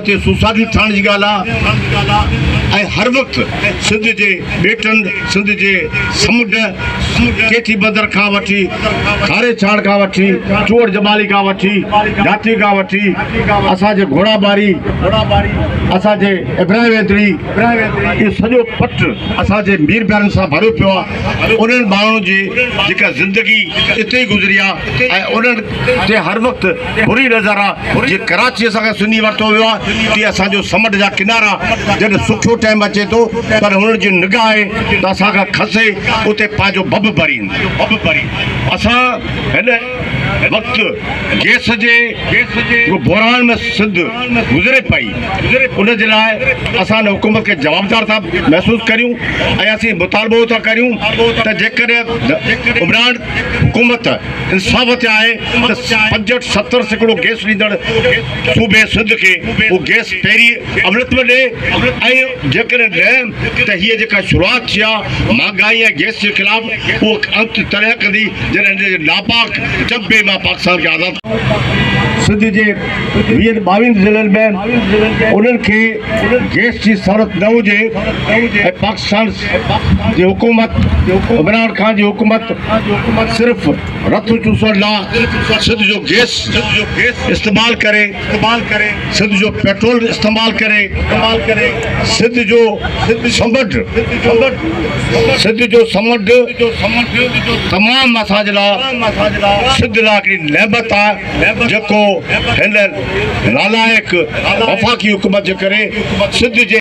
Suicide थियण जी ॻाल्हि आहे। हर वक़्तु सिंध जे ॿेटनि सिंध जे समुंड केठी बंदर खां वठी खारे छाड़ खां वठी चोड़ जमाली खां वठी जाती खां वठी असांजे घोड़ाबारी असांजे इब्राहिम वेदड़ी इहो सॼो पट असांजे मीर प्यारनि सां भरियो पियो आहे। उन्हनि माण्हुनि जी जेका ज़िंदगी हिते ई गुज़री आहे ऐं उन्हनि ते हर वक़्तु बुरी नज़र आहे। जीअं कराची असांखे सुञी वरितो वियो आहे तीअं असांजो समुंड जा किनारा जॾहिं सुठो टाइम अचे थो पर हुननि जी निगाह आहे त असांखां खसे उते पंहिंजो बब भरी असां हिन वक़्तु गैस जे बुरहान में सिंध गुज़रे पई उनजे लाइ असां हुकूमत खे जवाबदार था महसूसु करियूं ऐं असीं मुतालबो था करियूं त जेकॾहिं इमरान हुकूमत इंसाफ़ ते आहे त 65-70 सैकड़ो गैस ॾींदड़ सूबे सिंध खे उहो गैस पहिरीं अमृत में ॾिए ऐं जेकॾहिं ॾिए त हीअ जेका शुरूआति थी आहे महांगाई ऐं गैस जे ख़िलाफ़ उहो अंत तॾहिं कंदी जॾहिं नापाक जब मां पाकिस्तान खे आज़ादु सिंध जे 20-22 ज़िलनि में उन्हनि खे गैस जी ज़रूरत न हुजे ऐं पाकिस्तान जी हुकूमत इमरान ख़ान जी हुकूमत सिर्फ़ु रथ चूसण लाइ सिंध जो गैस इस्तेमालु करे सिंध जो पेट्रोल इस्तेमालु करे सिंध जो समुंड तमामु असांजे लाइ सिंध लाइ हिकिड़ी नेमत आहे जेको हिन नालाइक वफ़ाक़ी हुकूमत जे करे सिंध जे